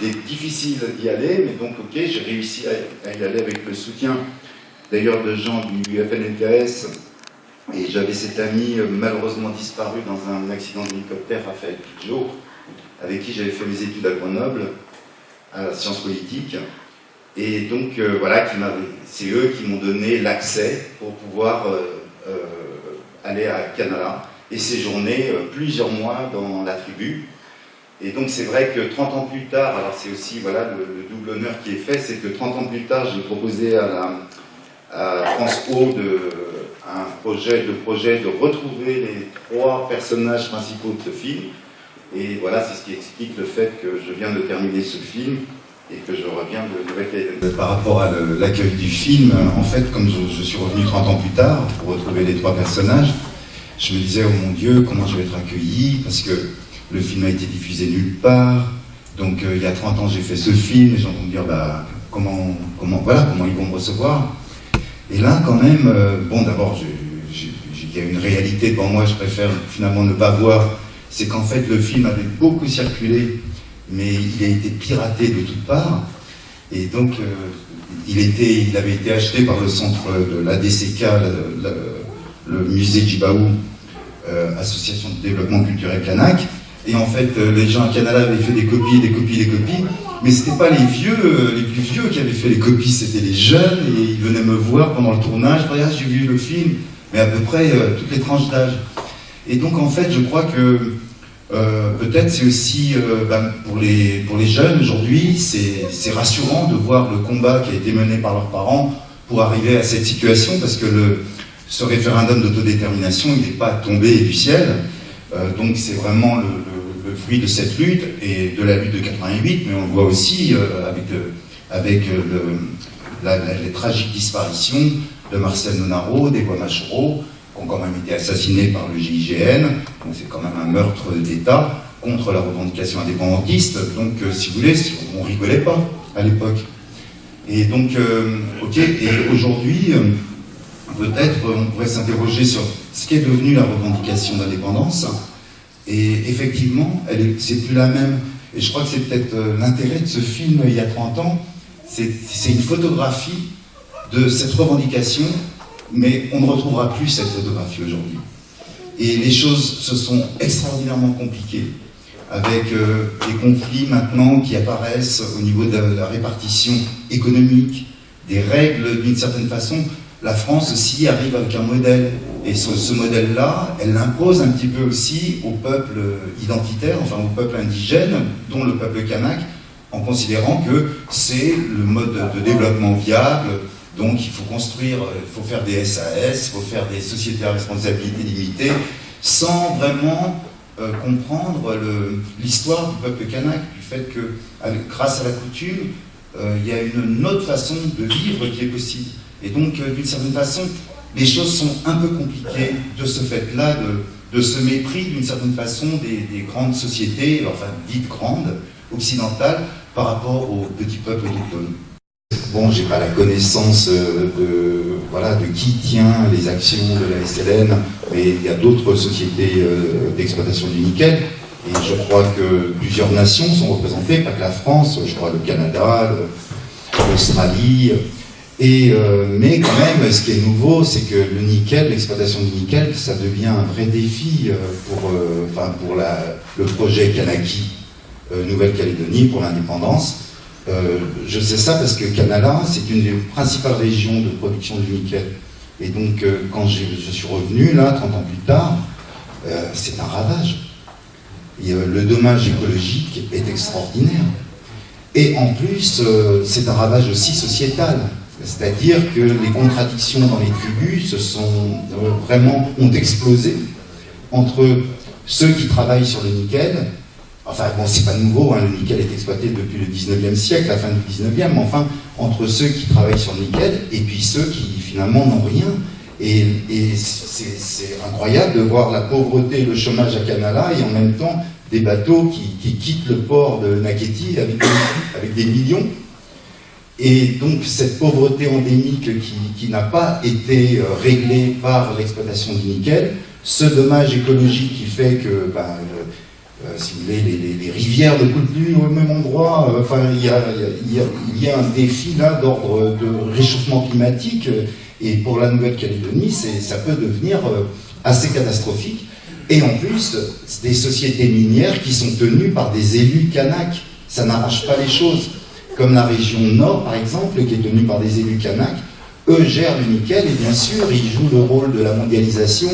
c'était difficile d'y aller, mais donc ok, j'ai réussi à y aller avec le soutien d'ailleurs de gens du FNLTS, et j'avais cet ami malheureusement disparu dans un accident d'hélicoptère, Raphaël Pidgeot, avec qui j'avais fait mes études à Grenoble, à sciences politiques, et donc voilà, c'est eux qui m'ont donné l'accès pour pouvoir aller à Canala et séjourner plusieurs mois dans la tribu. Et donc c'est vrai que 30 ans plus tard, alors c'est aussi voilà, le double honneur qui est fait, c'est que 30 ans plus tard, j'ai proposé à France O un projet de retrouver les 3 personnages principaux de ce film. Et voilà, c'est ce qui explique le fait que je viens de terminer ce film et que je reviens de Nouvelle-Calédonie. Par rapport à l'accueil du film, en fait, comme je suis revenu 30 ans plus tard pour retrouver les 3 personnages, je me disais, oh mon Dieu, comment je vais être accueilli, parce que le film a été diffusé nulle part. Donc il y a 30 ans, j'ai fait ce film, et j'ai entendu dire, bah, comment ils vont me recevoir. Et là, quand même, bon, d'abord, il y a une réalité devant moi, je préfère finalement ne pas voir. C'est qu'en fait, le film avait beaucoup circulé, mais il a été piraté de toutes parts. Et donc, il avait été acheté par le centre de l'ADCK, le musée Djibaou, Association de développement culturel Kanak. Et en fait, les gens à Canada avaient fait des copies, mais c'était pas les plus vieux qui avaient fait les copies, c'était les jeunes, et ils venaient me voir pendant le tournage, ah, j'ai vu le film, mais à peu près toutes les tranches d'âge. Et donc en fait, je crois que peut-être c'est aussi, pour les jeunes aujourd'hui, c'est rassurant de voir le combat qui a été mené par leurs parents pour arriver à cette situation, parce que ce référendum d'autodétermination, il n'est pas tombé du ciel, donc c'est vraiment le fruit de cette lutte et de la lutte de 88, mais on le voit aussi avec les tragiques disparitions de Marcel Nonaro, d'Ewa Machoro, qui ont quand même été assassinés par le GIGN, donc c'est quand même un meurtre d'État contre la revendication indépendantiste, donc si vous voulez, on rigolait pas à l'époque. Et donc, ok, et aujourd'hui, peut-être on pourrait s'interroger sur ce qu'est devenu la revendication d'indépendance. Et effectivement, c'est plus la même. Et je crois que c'est peut-être l'intérêt de ce film il y a 30 ans. C'est une photographie de cette revendication, mais on ne retrouvera plus cette photographie aujourd'hui. Et les choses se sont extraordinairement compliquées, avec des conflits maintenant qui apparaissent au niveau de la répartition économique, des règles d'une certaine façon. La France aussi arrive avec un modèle, et ce modèle-là, elle l'impose un petit peu aussi au peuple identitaire, enfin au peuple indigène, dont le peuple kanak, en considérant que c'est le mode de développement viable, donc il faut construire, il faut faire des SAS, il faut faire des sociétés à responsabilité limitée, sans vraiment comprendre l'histoire du peuple kanak, du fait que, grâce à la coutume, il y a une autre façon de vivre qui est possible. Et donc, d'une certaine façon, les choses sont un peu compliquées de ce fait-là, de ce mépris, d'une certaine façon, des grandes sociétés, enfin dites grandes, occidentales, par rapport aux petits peuples autochtones. Bon, j'ai pas la connaissance de qui tient les actions de la SLN, mais il y a d'autres sociétés d'exploitation du nickel, et je crois que plusieurs nations sont représentées, pas que la France, je crois le Canada, l'Australie. Mais quand même, ce qui est nouveau, c'est que le nickel, l'exploitation du nickel, ça devient un vrai défi pour le projet Kanaki Nouvelle-Calédonie pour l'indépendance. Je sais ça parce que Canala, c'est une des principales régions de production du nickel. Et donc, quand je suis revenu, là, 30 ans plus tard, c'est un ravage. Et, le dommage écologique est extraordinaire. Et en plus, c'est un ravage aussi sociétal. C'est-à-dire que les contradictions dans les tribus ont explosé entre ceux qui travaillent sur le nickel. Enfin, bon, c'est pas nouveau, hein, le nickel est exploité depuis le 19e siècle, la fin du 19e, mais enfin, entre ceux qui travaillent sur le nickel et puis ceux qui finalement n'ont rien. Et c'est incroyable de voir la pauvreté et le chômage à Canala et en même temps des bateaux qui quittent le port de Naketi avec des millions. Et donc cette pauvreté endémique qui n'a pas été réglée par l'exploitation du nickel, ce dommage écologique qui fait que si vous voulez, les rivières ne coulent plus au même endroit. Enfin, il y a un défi là d'ordre de réchauffement climatique. Et pour la Nouvelle-Calédonie, ça peut devenir assez catastrophique. Et en plus, des sociétés minières qui sont tenues par des élus kanaks. Ça n'arrange pas les choses. Comme la région Nord, par exemple, qui est tenue par des élus kanaks, eux gèrent le nickel et bien sûr, ils jouent le rôle de la mondialisation.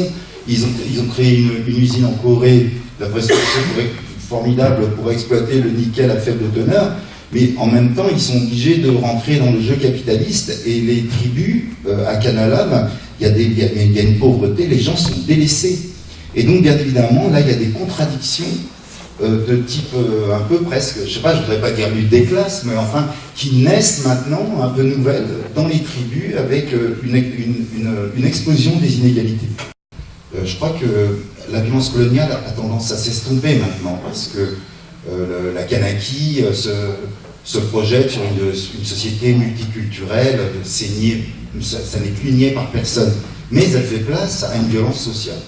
Ils ont créé une usine en Corée, d'après ce que c'est formidable, pour exploiter le nickel à faible teneur. Mais en même temps, ils sont obligés de rentrer dans le jeu capitaliste et les tribus, à Canala, il y a une pauvreté, les gens sont délaissés. Et donc, bien évidemment, là, il y a des contradictions de type un peu presque, je sais pas, je voudrais pas dire lutte des classes, mais enfin, qui naissent maintenant un peu nouvelles dans les tribus avec une explosion des inégalités. Je crois que la violence coloniale a tendance à s'estomper maintenant, parce que la Kanaki se projette sur une société multiculturelle, ça n'est plus nié par personne, mais elle fait place à une violence sociale.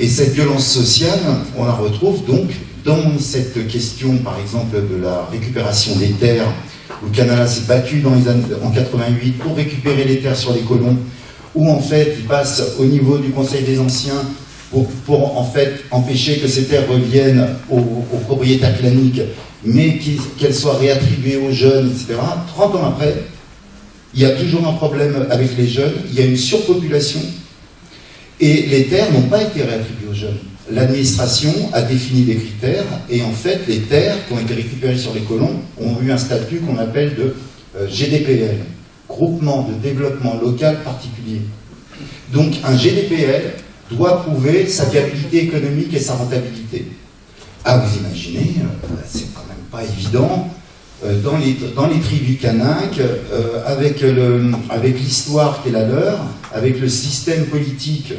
Et cette violence sociale, on la retrouve donc dans cette question, par exemple, de la récupération des terres, où Canala s'est battu en 88 pour récupérer les terres sur les colons, où en fait il passe au niveau du Conseil des Anciens pour en fait empêcher que ces terres reviennent aux propriétaires claniques, mais qu'elles soient réattribuées aux jeunes, etc. 30 ans après, il y a toujours un problème avec les jeunes, il y a une surpopulation, et les terres n'ont pas été réattribuées aux jeunes. L'administration a défini des critères, et en fait, les terres qui ont été récupérées sur les colons ont eu un statut qu'on appelle de GDPL, Groupement de Développement Local Particulier. Donc, un GDPL doit prouver sa viabilité économique et sa rentabilité. Ah, vous imaginez, c'est quand même pas évident, dans les tribus kanaks, avec l'histoire qui est la leur, avec le système politique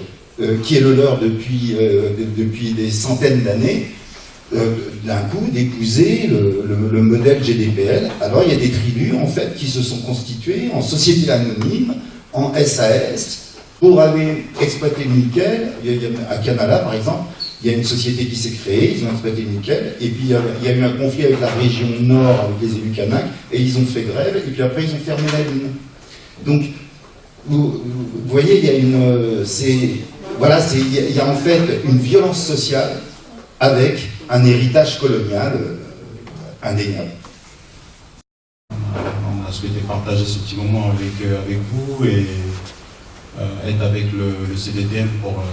qui est le leur depuis des centaines d'années, d'un coup d'épouser le modèle GDPL. Alors il y a des tribus en fait qui se sont constituées en société anonyme, en SAS, pour aller exploiter le nickel. À Canala par exemple, il y a une société qui s'est créée, ils ont exploité le nickel, et puis il y a eu un conflit avec la région nord, avec les élus kanaks, et ils ont fait grève, et puis après ils ont fermé la ligne. Donc, vous voyez, il y a il y a en fait une violence sociale avec un héritage colonial indéniable. On a souhaité partager ce petit moment avec vous et être avec le CDTM pour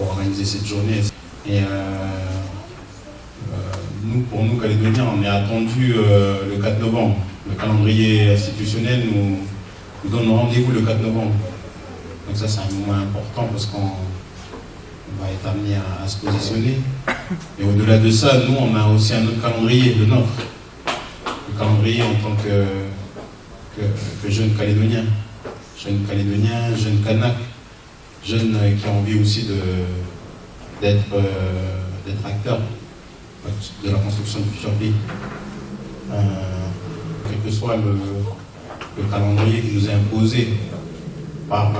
organiser cette journée. Et pour nous, Calédoniens, on est attendu le 4 novembre. Le calendrier institutionnel nous donne rendez-vous le 4 novembre. Donc ça, c'est un moment important parce qu'on va être amené à se positionner. Et au-delà de ça, nous, on a aussi un autre calendrier, le nôtre. Le calendrier en tant que jeune Calédonien. Jeune Calédonien, jeune Kanak. Jeunes qui ont envie aussi d'être acteurs de la construction du futur pays. Quel que soit le calendrier qui nous est imposé, pas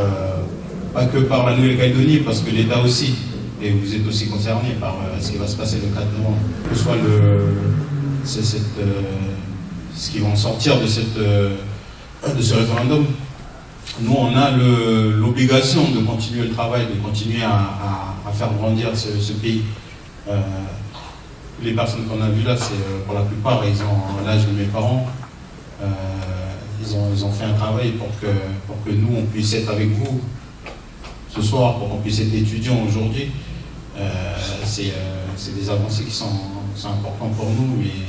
que par la Nouvelle-Calédonie, parce que l'État aussi, et vous êtes aussi concernés par ce qui va se passer le 4 novembre. Que ce soit ce qui va en sortir de ce référendum. Nous, on a l'obligation de continuer le travail, de continuer à faire grandir ce pays. Les personnes qu'on a vues là, pour la plupart, ils ont l'âge de mes parents. Ils ont fait un travail pour que nous, on puisse être avec vous ce soir, pour qu'on puisse être étudiants aujourd'hui. C'est des avancées qui sont importantes pour nous. Et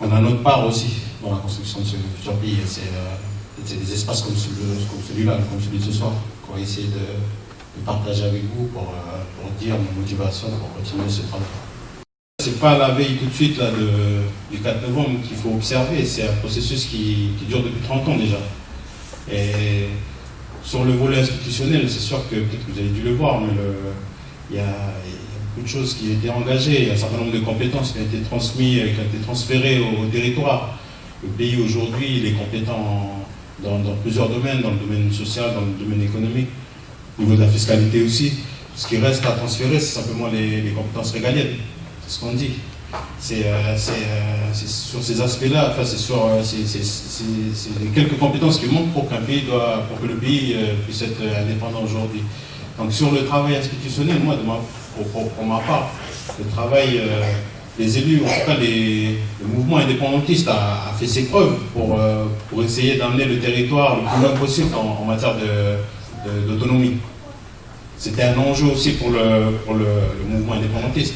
on a notre part aussi dans la construction de ce futur pays. C'est des espaces comme celui-là, comme celui de ce soir, qu'on va essayer de partager avec vous pour dire nos motivations pour continuer ce travail. C'est pas la veille tout de suite là, du 4 novembre qu'il faut observer, c'est un processus qui dure depuis 30 ans déjà. Et sur le volet institutionnel, c'est sûr que peut-être que vous avez dû le voir, mais il y a beaucoup de choses qui ont été engagées, il y a un certain nombre de compétences qui ont été transmises, qui ont été transférées au territoire. Le pays aujourd'hui, il est compétent dans plusieurs domaines, dans le domaine social, dans le domaine économique, au niveau de la fiscalité aussi. Ce qui reste à transférer, c'est simplement les compétences régaliennes. C'est ce qu'on dit. C'est sur ces aspects-là, enfin, c'est les quelques compétences qui manquent pour que le pays puisse être indépendant aujourd'hui. Donc sur le travail institutionnel, moi, pour ma part, le travail des élus, en tout cas le mouvement indépendantiste a fait ses preuves pour essayer d'amener le territoire le plus loin possible en matière d'autonomie. C'était un enjeu aussi pour le mouvement indépendantiste.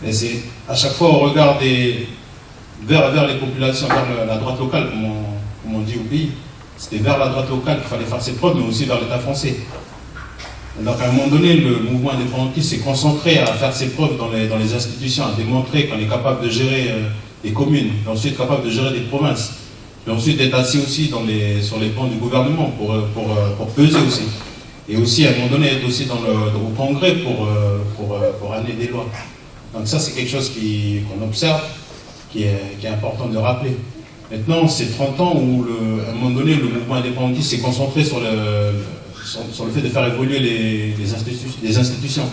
Et c'est à chaque fois au regard vers les populations, vers la droite locale, comme on dit au pays, c'était vers la droite locale qu'il fallait faire ses preuves, mais aussi vers l'État français. Donc à un moment donné, le mouvement indépendantiste s'est concentré à faire ses preuves dans les institutions, à démontrer qu'on est capable de gérer des communes, et ensuite capable de gérer des provinces, et ensuite d'être assis aussi sur les bancs du gouvernement pour peser aussi. Et aussi à un moment donné être aussi au Congrès pour amener des lois. Donc ça c'est quelque chose qu'on observe, qui est important de rappeler. Maintenant c'est 30 ans où à un moment donné le mouvement indépendantiste s'est concentré sur le fait de faire évoluer les institutions.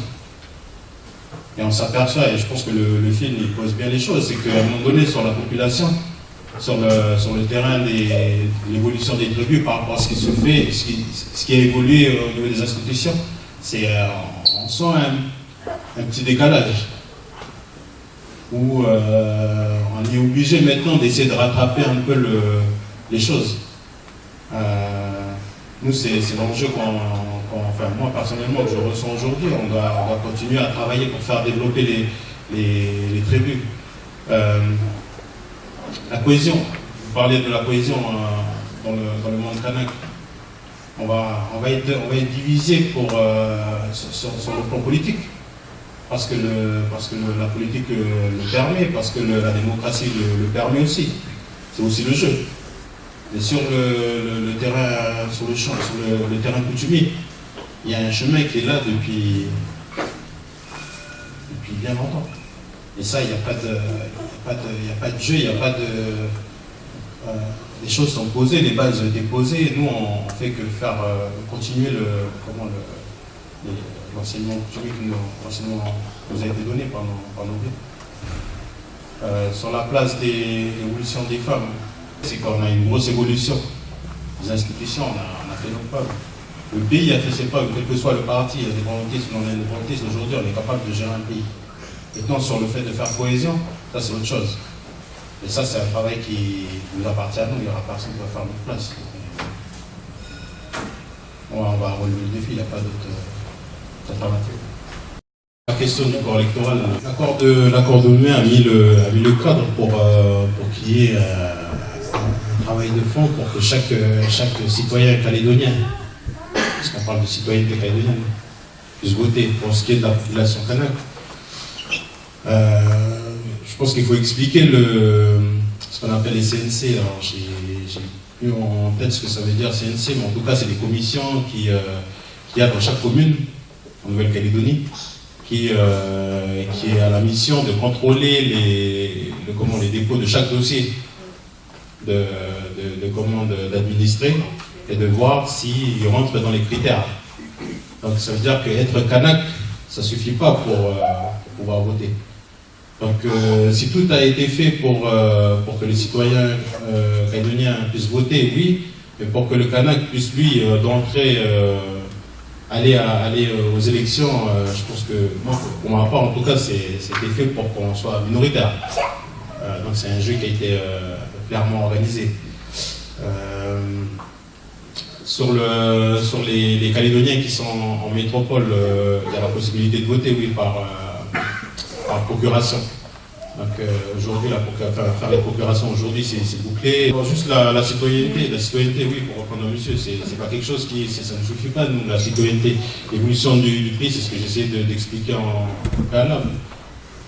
Et on s'aperçoit, et je pense que le film il pose bien les choses, c'est qu'à un moment donné sur la population, sur le terrain de l'évolution des tribus par rapport à ce qui se fait, ce qui a évolué au niveau des institutions, on sent un petit décalage. Où on est obligé maintenant d'essayer de rattraper un peu les choses. Nous, c'est l'enjeu enfin, moi personnellement que je ressens aujourd'hui. On doit continuer à travailler pour faire développer les tribus. La cohésion, vous parlez de la cohésion dans le monde kanak. On va être divisé sur le plan politique. Parce que la politique le permet, parce que la démocratie le permet aussi. C'est aussi le jeu. Mais sur le terrain, sur le terrain coutumier, il y a un chemin qui est là depuis bien longtemps. Et ça, il n'y a pas de jeu, il n'y a pas de... les choses sont posées, les bases étaient posées, et nous, on fait que faire continuer l'enseignement coutumier qui nous a été donné par nos vies. Sur la place des évolutions des femmes, c'est qu'on a une grosse évolution des institutions, on a fait nos preuves. Le pays a fait ses preuves, quel que soit le parti, indépendantiste ou non indépendantiste, aujourd'hui on est capable de gérer un pays. Maintenant sur le fait de faire cohésion, ça c'est autre chose. Et ça c'est un travail qui nous appartient à nous, il n'y aura personne qui va faire notre place. On va relever le défi, il n'y a pas d'autre alternative. La question du corps électoral, l'accord de mai a mis le cadre pour qu'il y ait un travail de fond pour que chaque citoyen calédonien, parce qu'on parle de citoyenneté calédonienne, puisse voter pour ce qui est de la population kanak. Je pense qu'il faut expliquer ce qu'on appelle les CNC. Alors j'ai plus en tête ce que ça veut dire CNC, mais en tout cas c'est des commissions qu'il y a dans chaque commune en Nouvelle-Calédonie qui a la mission de contrôler les dépôts de chaque dossier d'administrer et de voir s'il rentre dans les critères. Donc ça veut dire qu'être kanak, ça ne suffit pas pour pouvoir voter. Donc si tout a été fait pour que les citoyens calédoniens puissent voter, oui, mais pour que le kanak puisse lui d'entrée aller aux élections, je pense que moi, pour ma part en tout cas, c'était fait pour qu'on soit minoritaire. Donc c'est un jeu qui a été clairement organisé. Sur les Calédoniens qui sont en métropole, il y a la possibilité de voter, oui, par procuration. Donc aujourd'hui, faire les procurations aujourd'hui, c'est bouclé. Alors, juste la citoyenneté, oui, pour reprendre monsieur, c'est pas quelque chose ça ne suffit pas, nous, la citoyenneté. L'évolution du prix, c'est ce que j'essaie d'expliquer en préalable.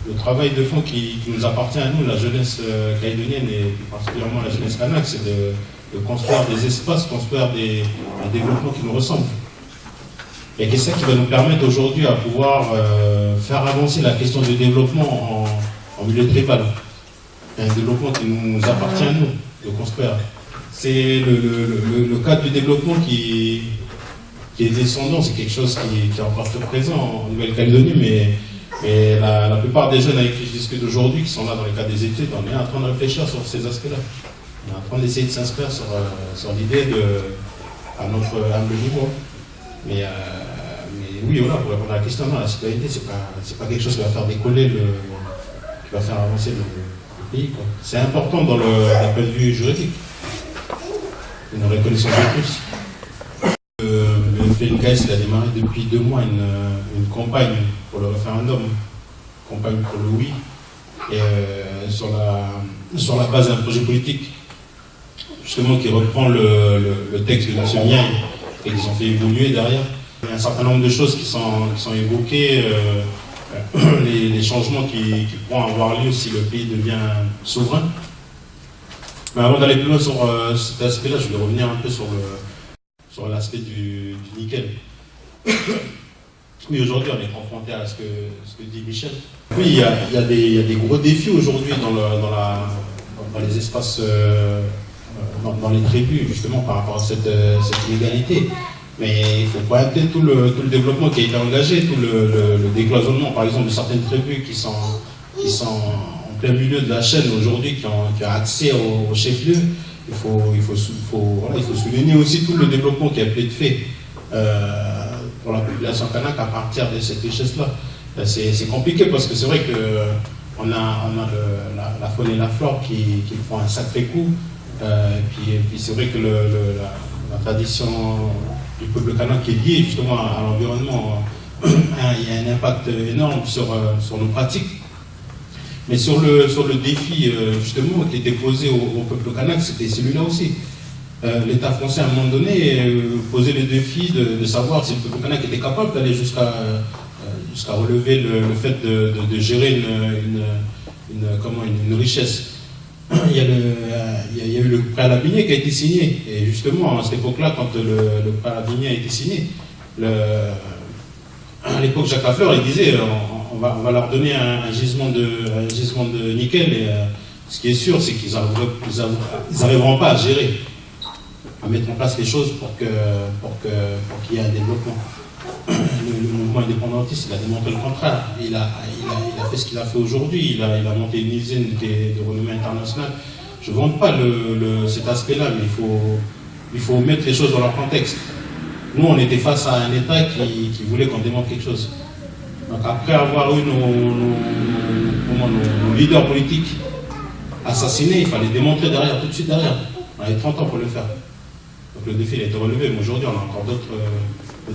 Le travail de fond qui nous appartient à nous, la jeunesse calédonienne et plus particulièrement la jeunesse kanak, c'est de construire des espaces, construire un développement qui nous ressemble. Et c'est ça qui va nous permettre aujourd'hui à pouvoir faire avancer la question du développement en milieu tribal. Un développement qui nous appartient à nous de construire. C'est le cadre du développement qui qui est descendant, c'est quelque chose qui est encore très présent en Nouvelle-Calédonie, mais la plupart des jeunes avec qui je discute aujourd'hui, qui sont là dans le cadre des études, on est en train de réfléchir sur ces aspects-là. On est en train d'essayer de s'inscrire sur l'idée à notre humble niveau. Mais oui, voilà, pour répondre à la question, non, la citoyenneté, c'est pas quelque chose qui va faire décoller, qui va faire avancer le pays, quoi. C'est important dans d'un point de vue juridique. Une reconnaissance de tous. Le FNKS, il a démarré depuis 2 mois une campagne pour le référendum, campagne pour le oui, et sur la base d'un projet politique, justement qui reprend le texte de M. Miaille et qu'ils ont fait évoluer derrière. Il y a un certain nombre de choses qui sont évoquées, les changements qui pourront avoir lieu si le pays devient souverain. Mais avant d'aller plus loin sur cet aspect-là, je vais revenir un peu sur l'aspect du nickel. Oui, aujourd'hui, on est confronté à ce que dit Michel. Oui, il y a des gros défis aujourd'hui dans les espaces, dans les tribus, justement, par rapport à cette inégalité. Mais il faut pointer tout le développement qui a été engagé, tout le décloisonnement, par exemple, de certaines tribus qui sont en plein milieu de la chaîne aujourd'hui, qui ont accès au chef-lieu. Il faut souligner aussi tout le développement qui a pu être fait pour la population kanak à partir de cette richesse-là. C'est compliqué parce que c'est vrai qu'on a la faune et la flore qui font un sacré coup. Puis c'est vrai que la tradition du peuple kanak qui est liée justement à l'environnement, il y a un impact énorme sur nos pratiques. Mais sur le défi justement qui était posé au peuple kanak, c'était celui-là aussi. L'État français à un moment donné posait le défi de savoir si le peuple kanak était capable d'aller jusqu'à relever le fait de gérer une richesse. Il y a eu le préalable minier qui a été signé. Et justement, à cette époque-là, quand le préalable minier a été signé, à l'époque, Jacques Lafleur, il disait on va leur donner un gisement de nickel. Et ce qui est sûr, c'est qu'ils n'arriveront pas à gérer, à mettre en place les choses pour qu'il y ait un développement. Le mouvement indépendantiste, il a démontré le contraire. Il a fait ce qu'il a fait aujourd'hui. Il a monté une usine de renommée internationale. Je ne vante pas cet aspect-là, mais il faut mettre les choses dans leur contexte. Nous, on était face à un État qui voulait qu'on démontre quelque chose. Donc après avoir eu nos leaders politiques assassinés, il fallait démontrer derrière, tout de suite derrière. On avait 30 ans pour le faire. Donc le défi il a été relevé, mais aujourd'hui on a encore d'autres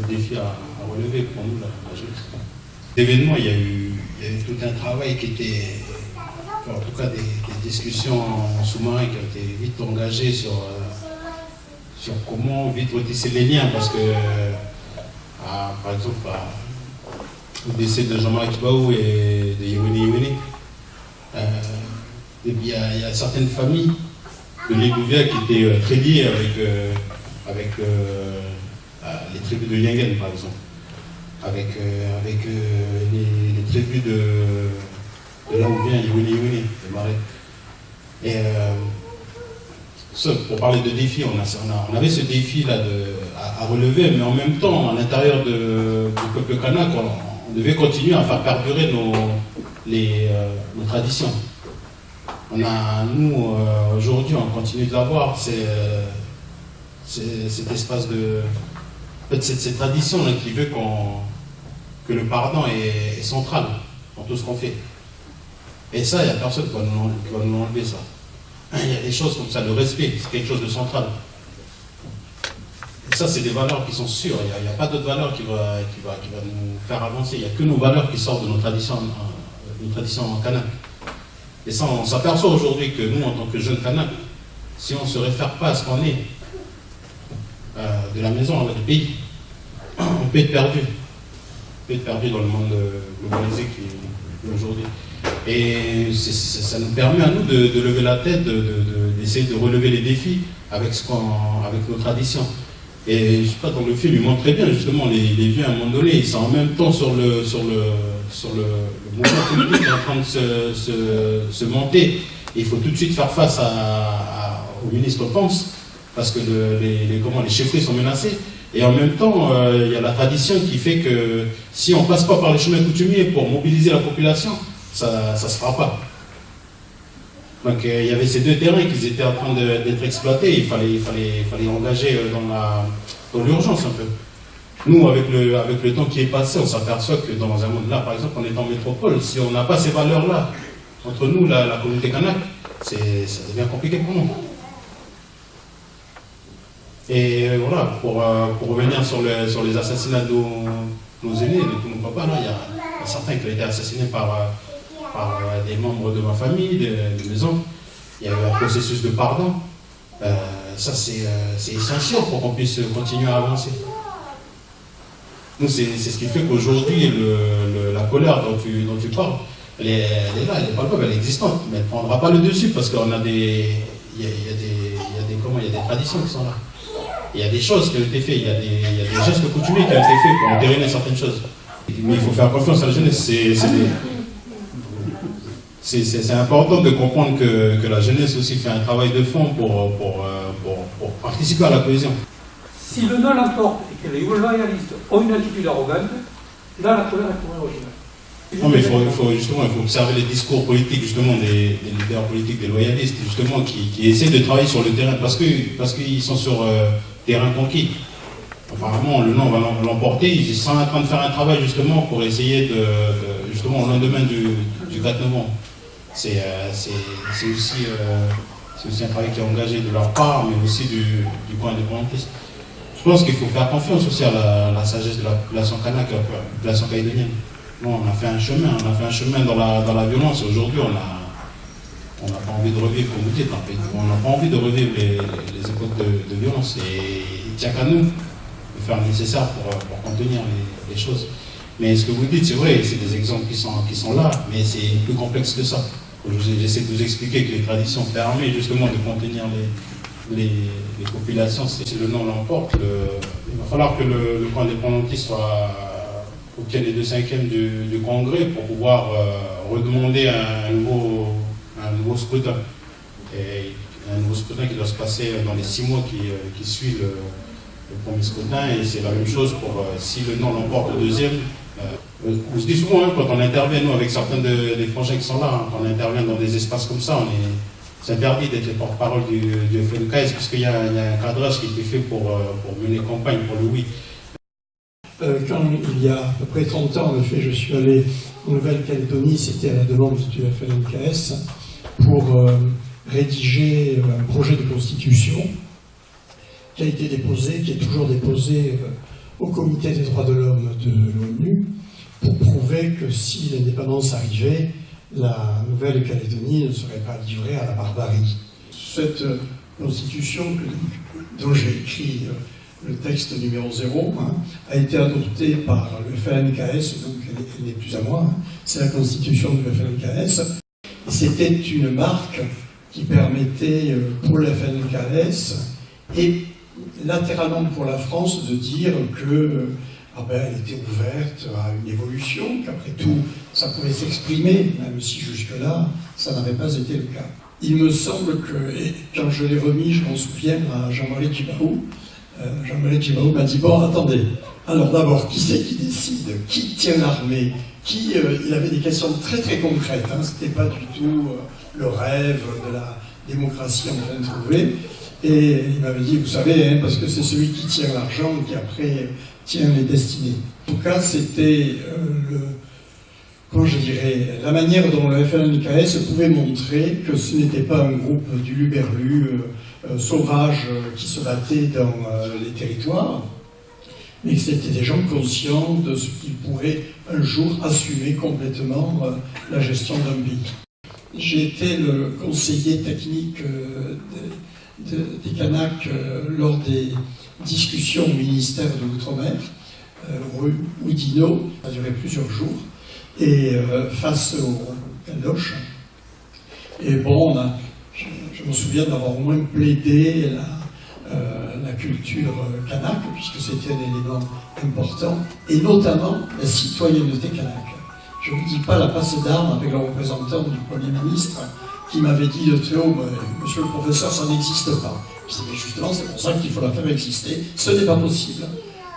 défis à relever pour nous, la jeunesse. L'événement, il y a eu tout un travail qui était, en tout cas des discussions en sous-marin qui ont été vite engagées sur comment vite retisser les liens, parce que par exemple au décès de Jean-Marc Baou et de Yewini, il y a certaines familles de l'Égouvia qui étaient très liées avec les tribus de Yengen, par exemple, avec les tribus de là où vient Yewini, de Marais. Et ça, pour parler de défis, on avait ce défi-là à relever, mais en même temps, à l'intérieur du peuple kanak, on devait continuer à faire perdurer nos traditions. Nous, aujourd'hui, on continue de l'avoir, cet espace de... En fait, cette tradition-là qui veut que le pardon est central dans tout ce qu'on fait. Et ça, il n'y a personne qui va nous enlever ça. Il y a des choses comme ça, le respect, c'est quelque chose de central. Et ça, c'est des valeurs qui sont sûres. Il n'y a pas d'autres valeurs qui va nous faire avancer. Il n'y a que nos valeurs qui sortent de nos traditions en kanak. Et ça, on s'aperçoit aujourd'hui que nous, en tant que jeunes kanak, si on ne se réfère pas à ce qu'on est, de la maison, du pays, on peut être perdu. On peut être perdu dans le monde globalisé qui est aujourd'hui. Et ça nous permet à nous de lever la tête, d'essayer de relever les défis avec nos traditions. Et je sais pas, dans le film, il montre très bien justement les vieux à un moment donné, ils sont en même temps sur le mouvement politique qui est en train de se monter. Et il faut tout de suite faire face au ministre pense, parce que les chefferies sont menacées. Et en même temps, il y a la tradition qui fait que si on ne passe pas par les chemins coutumiers pour mobiliser la population, ça ne se fera pas. Donc il y avait ces deux terrains qui étaient en train d'être exploités, il fallait engager dans l'urgence un peu. Nous, avec le temps qui est passé, on s'aperçoit que dans un monde là, par exemple, on est en métropole, si on n'a pas ces valeurs-là, entre nous, la communauté kanak, ça devient compliqué pour nous. Et voilà, pour revenir sur les assassinats de nos aînés, de tous nos papas, là, il y a certains qui ont été assassinés par des membres de ma famille, de mes oncles. Il y a eu un processus de pardon. Ça, c'est essentiel pour qu'on puisse continuer à avancer. Nous, c'est ce qui fait qu'aujourd'hui, la colère dont tu parles, elle est là, elle n'est palpable, elle est existante, mais elle ne prendra pas le dessus parce qu'il y a des traditions qui sont là. Il y a des choses qui ont été faites, il y a des gestes coutumiers qui ont été faits pour entériner certaines choses. Mais il faut faire confiance à la jeunesse. C'est important de comprendre que la jeunesse aussi fait un travail de fond pour participer à la cohésion. Si le non l'emporte et que les loyalistes ont une attitude arrogante, là la colère pourrait revenir. Non, mais il faut observer les discours politiques justement des leaders politiques, des loyalistes, justement, qui essaient de travailler sur le terrain parce qu'ils sont sur terrain conquis. Apparemment, le non va l'emporter. Ils sont en train de faire un travail justement pour essayer justement au lendemain du 4 novembre. C'est aussi un travail qui est engagé de leur part, mais aussi du point indépendantiste. Je pense qu'il faut faire confiance aussi à la sagesse de la population kanak, de la population calédonienne. Nous, on a fait un chemin dans la violence. Aujourd'hui, on n'a pas envie de revivre, comme vous dites, en fait. On n'a pas envie de revivre les époques de violence. Et il tient qu'à nous de faire le nécessaire pour contenir les choses. Mais ce que vous dites, c'est vrai, c'est des exemples qui sont là, mais c'est plus complexe que ça. J'essaie de vous expliquer que les traditions permettent justement de contenir les populations. Si le non l'emporte, il va falloir que le camp indépendantiste soit obtienne les 2/5 du Congrès pour pouvoir redemander un nouveau scrutin. Et un nouveau scrutin qui doit se passer dans les 6 mois qui suivent le premier scrutin. Et c'est la même chose pour si le non l'emporte le deuxième. On se dit souvent, quand on intervient, nous, avec certains des frangins qui sont là, quand on intervient dans des espaces comme ça, c'est interdit d'être le porte-parole du FNKS, puisqu'il y a un cadrage qui est fait pour mener campagne pour le oui. Quand il y a à peu près 30 ans, en effet, je suis allé en Nouvelle-Calédonie, c'était à la demande du FNKS, pour rédiger un projet de constitution qui a été déposé, qui est toujours déposé au Comité des droits de l'homme de l'ONU, pour prouver que si l'indépendance arrivait, la Nouvelle-Calédonie ne serait pas livrée à la barbarie. Cette constitution dont j'ai écrit le texte numéro 0 a été adoptée par le FNKS, donc elle n'est plus à moi, c'est la constitution du FNKS. C'était une marque qui permettait pour le FNKS et latéralement pour la France de dire que elle était ouverte à une évolution, qu'après tout, ça pouvait s'exprimer, même si jusque-là, ça n'avait pas été le cas. Il me semble que, et quand je l'ai remis, je m'en souviens à Jean-Marie Djibaou, Jean-Marie Djibaou m'a dit, bon, attendez, alors d'abord, qui c'est qui décide? Qui tient l'armée? Il avait des questions très très concrètes, c'était pas du tout le rêve de la démocratie en train de trouver. Et il m'avait dit, vous savez, parce que c'est celui qui tient l'argent qui après tient les destinées. En tout cas, c'était la manière dont le FNKS pouvait montrer que ce n'était pas un groupe du Luberlu sauvage qui se battait dans les territoires, mais que c'était des gens conscients de ce qu'ils pourraient un jour assumer complètement la gestion d'un pays. J'ai été le conseiller technique des Kanaks lors des discussions au ministère de l'Outre-mer, rue Oudinot, ça a duré plusieurs jours, et face au Kadosh. Et bon, je me souviens d'avoir au moins plaidé la culture kanak, puisque c'était un élément important, et notamment la citoyenneté kanak. Je ne vous dis pas la passe d'armes avec le représentant du Premier ministre, qui m'avait dit de très haut, monsieur le professeur, ça n'existe pas. Je disais, mais justement, c'est pour ça qu'il faut la faire exister. Ce n'est pas possible.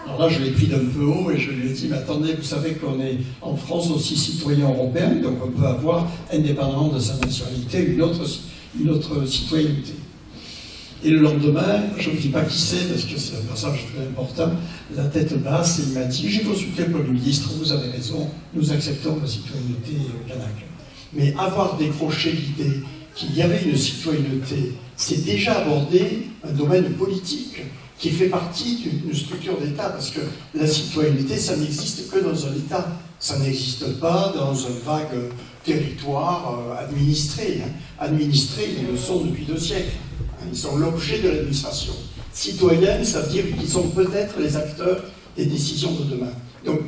Alors là, je l'ai pris d'un peu haut et je lui ai dit, mais attendez, vous savez qu'on est en France aussi citoyen européen, donc on peut avoir, indépendamment de sa nationalité, une autre citoyenneté. Et le lendemain, je ne dis pas qui c'est, parce que c'est un passage très important, la tête basse, et il m'a dit, j'ai consulté le Premier ministre, vous avez raison, nous acceptons la citoyenneté kanak. Mais avoir décroché l'idée qu'il y avait une citoyenneté, c'est déjà aborder un domaine politique qui fait partie d'une structure d'État, parce que la citoyenneté, ça n'existe que dans un État, ça n'existe pas dans un vague territoire administré. Administrés, ils le sont depuis 2 siècles. Ils sont l'objet de l'administration. Citoyens, ça veut dire qu'ils sont peut-être les acteurs des décisions de demain. Donc,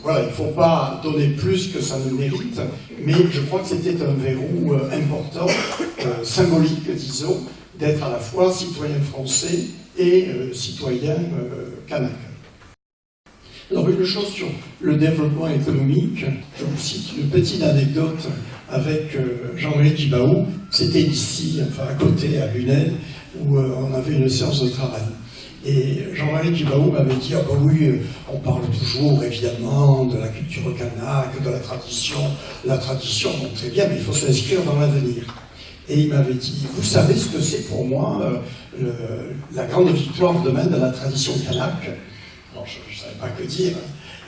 voilà, il ne faut pas donner plus que ça ne mérite, mais je crois que c'était un verrou important, symbolique, disons, d'être à la fois citoyen français et citoyen kanak. Alors, une chose sur le développement économique, je vous cite une petite anecdote avec Jean-Marie Djibaou. C'était ici, enfin à côté, à Lunel, où on avait une séance de travail. Et Jean-Marie Djibaou m'avait dit, ah ben oui, on parle toujours évidemment de la culture kanak, de la tradition. La tradition, bon, très bien, mais il faut s'inscrire dans l'avenir. Et il m'avait dit, vous savez ce que c'est pour moi la grande victoire demain de la tradition kanak? Alors je ne savais pas que dire.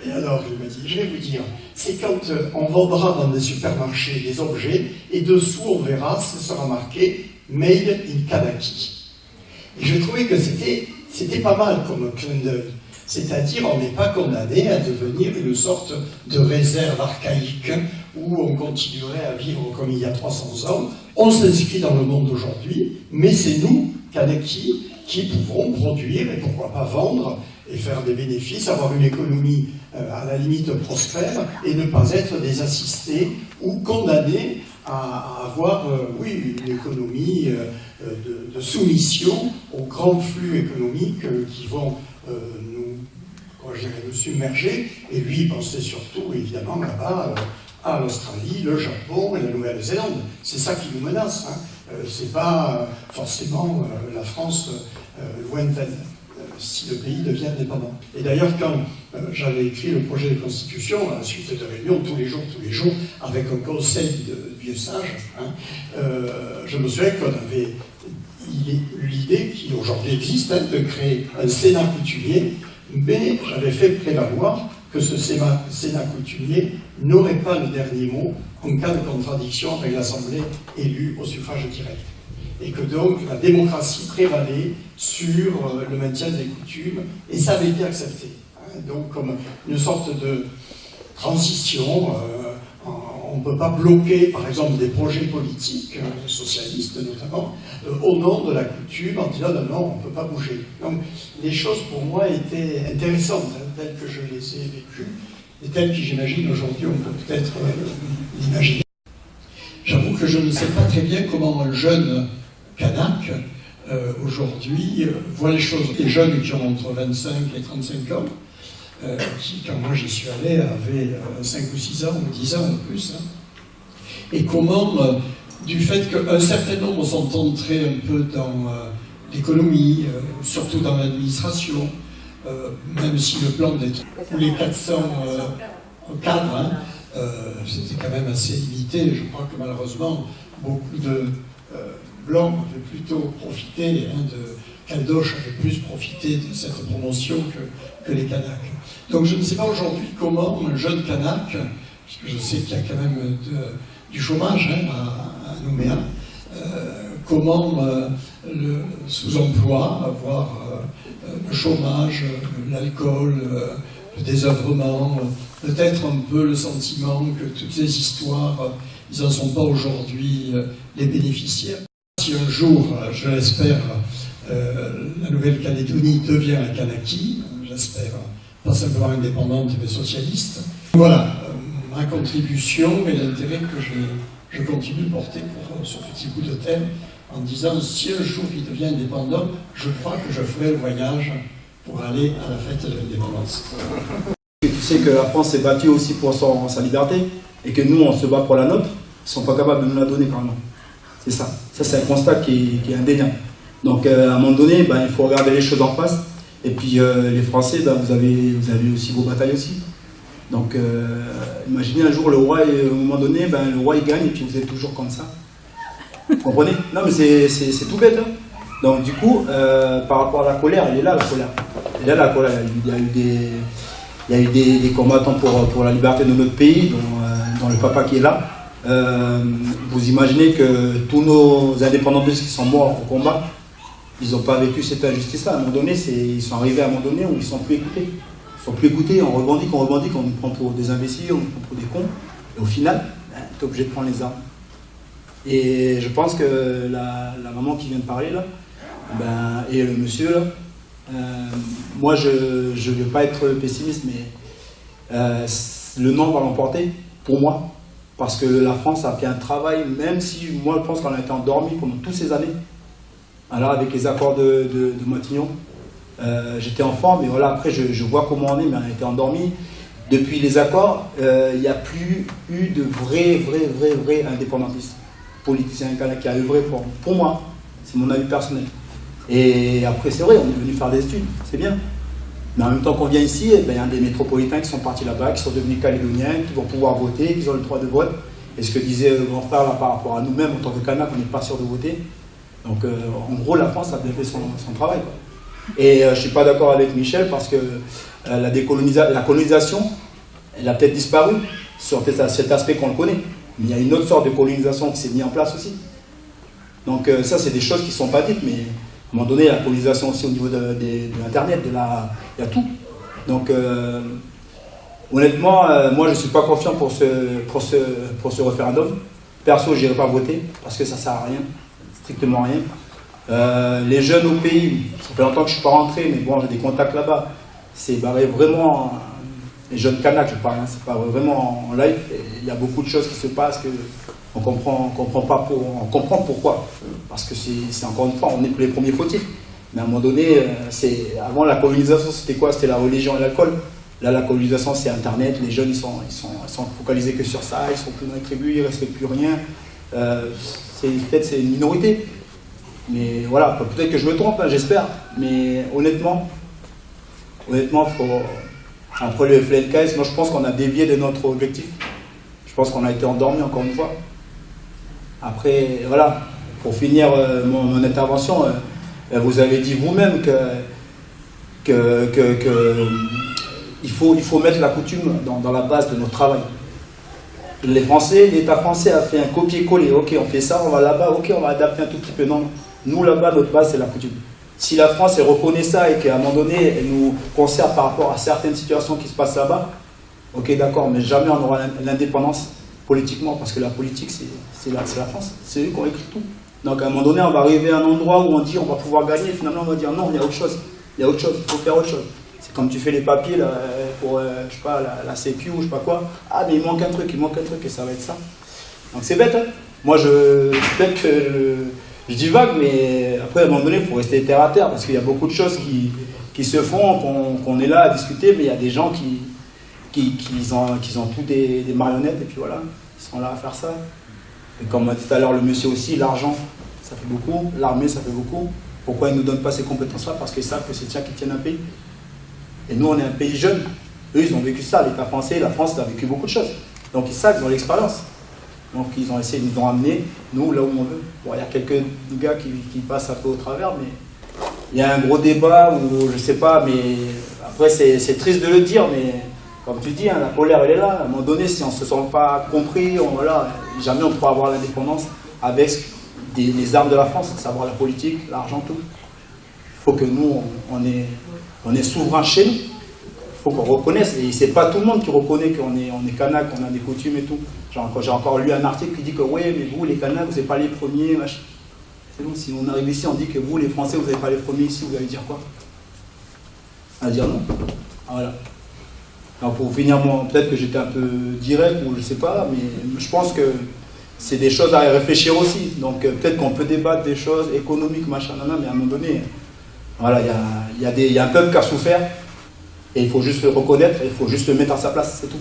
Et alors il m'a dit, je vais vous dire, c'est quand on vendra dans des supermarchés des objets, et dessous on verra, ce sera marqué « Made in Kanaki ». Et je trouvais que c'était pas mal comme clin d'œil. C'est-à-dire, on n'est pas condamné à devenir une sorte de réserve archaïque où on continuerait à vivre comme il y a 300 ans. On s'inscrit dans le monde d'aujourd'hui, mais c'est nous, Kanaki, qui pouvons produire et pourquoi pas vendre et faire des bénéfices, avoir une économie à la limite prospère et ne pas être des assistés ou condamnés à avoir, oui, une économie de soumission aux grands flux économiques qui vont nous submerger. Et lui, il pensait surtout, évidemment, là-bas, à l'Australie, le Japon et la Nouvelle-Zélande. C'est ça qui nous menace. C'est pas forcément la France lointaine, si le pays devient indépendant. Et d'ailleurs, quand j'avais écrit le projet de constitution, à la suite de réunions tous les jours, avec un conseil de vieux sages, je me souviens qu'on avait l'idée, qui aujourd'hui existe, de créer un Sénat coutumier, mais j'avais fait prévaloir que ce Sénat coutumier n'aurait pas le dernier mot en cas de contradiction avec l'Assemblée élue au suffrage direct. Et que donc la démocratie prévalait sur le maintien des coutumes, et ça avait été accepté. Donc comme une sorte de transition, on ne peut pas bloquer par exemple des projets politiques, socialistes notamment, au nom de la coutume, en disant non, on ne peut pas bouger. Donc les choses pour moi étaient intéressantes, telles que je les ai vécues, et telles que j'imagine aujourd'hui on peut peut-être l'imaginer. J'avoue que je ne sais pas très bien comment un jeune kanak, aujourd'hui, voit les choses. Les jeunes qui ont entre 25 et 35 ans, qui, quand moi j'y suis allé, avaient 5 ou 6 ans, ou 10 ans ou plus. Et comment, du fait qu'un certain nombre sont entrés un peu dans l'économie, surtout dans l'administration, même si le plan d'être les 400 cadres, c'était quand même assez limité. Je crois que malheureusement, beaucoup de Blanc avait plutôt profité, Caldoche avait plus profité de cette promotion que les Kanaks. Donc je ne sais pas aujourd'hui comment un jeune Kanak, puisque je sais qu'il y a quand même du chômage à Nouméa, comment le sous-emploi, avoir le chômage, l'alcool, le désœuvrement, peut-être un peu le sentiment que toutes ces histoires, ils n'en sont pas aujourd'hui les bénéficiaires. Si un jour, je l'espère, la Nouvelle-Calédonie devient la Kanaki, j'espère, pas simplement indépendante mais socialiste. Voilà, ma contribution et l'intérêt que je continue de porter pour ce petit bout de terre, en disant si un jour il devient indépendant, je crois que je ferai le voyage pour aller à la fête de l'indépendance. Tu sais que la France s'est battue aussi pour sa liberté, et que nous on se bat pour la nôtre, ils ne sont pas capables de nous la donner quand même. C'est ça. Ça, c'est un constat qui est indéniable. Donc, à un moment donné, ben, il faut regarder les choses en face. Et puis, les Français, ben, vous avez aussi vos batailles aussi. Donc, imaginez un jour le roi, au moment donné, ben, le roi il gagne et puis vous êtes toujours comme ça. Vous comprenez? Non, mais c'est tout bête. Hein. Donc, du coup, par rapport à la colère, elle est là, la colère. Elle est là, la colère. Il y a eu des combattants pour la liberté de notre pays, dont le papa qui est là. Vous imaginez que tous nos indépendantistes qui sont morts au combat, ils n'ont pas vécu cette injustice-là. À un moment donné, ils sont arrivés à un moment donné où ils ne sont plus écoutés. Ils ne sont plus écoutés, on revendique, on nous prend pour des imbéciles, on nous prend pour des cons. Et au final, tu es obligé de prendre les armes. Et je pense que la maman qui vient de parler là, ben, et le monsieur là, moi je ne veux pas être pessimiste, mais le non va l'emporter pour moi. Parce que la France a fait un travail, même si moi je pense qu'on a été endormi pendant toutes ces années. Alors avec les accords de Matignon, j'étais enfant, mais voilà, après je vois comment on est, mais on a été endormi. Depuis les accords, il n'y a plus eu de vrais indépendantistes, politiciens qui a œuvré pour moi. C'est mon avis personnel. Et après, c'est vrai, on est venu faire des études, c'est bien. Mais en même temps qu'on vient ici, il y a des métropolitains qui sont partis là-bas, qui sont devenus calédoniens, qui vont pouvoir voter, qui ont le droit de vote. Et ce que disait le grand frère là, par rapport à nous-mêmes, en tant que Kanak, on n'est pas sûr de voter. Donc en gros, la France a bien fait son travail. Quoi. Et je ne suis pas d'accord avec Michel parce que la colonisation, elle a peut-être disparu sur cet aspect qu'on le connaît. Mais il y a une autre sorte de colonisation qui s'est mise en place aussi. Donc ça, c'est des choses qui ne sont pas dites, mais à un moment donné, la colonisation aussi au niveau de l'Internet, il y a tout. Donc honnêtement, moi je ne suis pas confiant pour ce référendum. Perso, je n'irai pas voter parce que ça ne sert à rien, strictement rien. Les jeunes au pays, ça fait longtemps que je ne suis pas rentré, mais bon, j'ai des contacts là-bas. C'est vraiment, les jeunes Kanaks, je parle, hein, c'est pas vraiment en live. Il y a beaucoup de choses qui se passent que on comprend pourquoi. Parce que c'est encore une fois, on est les premiers fautifs. Mais à un moment donné, avant la colonisation, c'était quoi? C'était la religion et l'alcool. Là, la colonisation, c'est Internet. Les jeunes, ils sont focalisés que sur ça. Ils sont plus dans les tribus, ils ne respectent plus rien. Peut-être c'est une minorité. Mais voilà, peut-être que je me trompe, hein, j'espère. Mais honnêtement, après le FLNKS, moi je pense qu'on a dévié de notre objectif. Je pense qu'on a été endormi encore une fois. Après, voilà, pour finir mon intervention, vous avez dit vous-même il faut mettre la coutume dans la base de notre travail. L'État français a fait un copier-coller. Ok, on fait ça, on va là-bas, ok, on va adapter un tout petit peu. Non, nous là-bas, notre base, c'est la coutume. Si la France elle reconnaît ça et qu'à un moment donné, elle nous conserve par rapport à certaines situations qui se passent là-bas, ok, d'accord, mais jamais on aura l'indépendance politiquement, parce que la politique, c'est la France, c'est eux qui ont écrit tout. Donc à un moment donné, on va arriver à un endroit où on dit on va pouvoir gagner, et finalement on va dire non, il y a autre chose, il faut faire autre chose. C'est comme tu fais les papiers là, pour, je sais pas, la Sécu ou je sais pas quoi, ah mais il manque un truc, et ça va être ça. Donc c'est bête, hein. Moi peut-être que je divague, mais après à un moment donné, il faut rester terre à terre, parce qu'il y a beaucoup de choses qui se font, qu'on est là à discuter, mais il y a des gens qui ont tous des marionnettes, et puis voilà, ils sont là à faire ça. Et comme m'a dit tout à l'heure le monsieur aussi, l'argent, ça fait beaucoup, l'armée, ça fait beaucoup. Pourquoi ils ne nous donnent pas ces compétences-là? Parce qu'ils savent que c'est tiens qui tiennent un pays. Et nous, on est un pays jeune. Eux, ils ont vécu ça, l'État français, la France, a vécu beaucoup de choses. Donc ils savent, ils ont l'expérience. Donc ils ont essayé, ils nous ont amenés, nous, là où on veut. Bon, il y a quelques gars qui passent un peu au travers, mais il y a un gros débat où, je sais pas, mais après, c'est triste de le dire, mais comme tu dis, hein, la colère, elle est là. À un moment donné, si on ne se sent pas compris, jamais on pourra avoir l'indépendance avec les armes de la France, à savoir la politique, l'argent, tout. Il faut que nous, on est souverain chez nous. Il faut qu'on reconnaisse. Et c'est pas tout le monde qui reconnaît qu'on est Kanak, qu'on a des coutumes et tout. J'ai encore lu un article qui dit que oui, mais vous, les Kanaks, vous n'êtes pas les premiers. C'est bon, si on arrive ici, on dit que vous, les Français, vous n'êtes pas les premiers ici, vous allez dire quoi? On va dire non. Voilà. Alors pour finir, peut-être que j'étais un peu direct ou je sais pas, mais je pense que c'est des choses à réfléchir aussi. Donc peut-être qu'on peut débattre des choses économiques, machin, mais à un moment donné, voilà, il y a un peuple qui a souffert et il faut juste le reconnaître, il faut juste le mettre à sa place, c'est tout.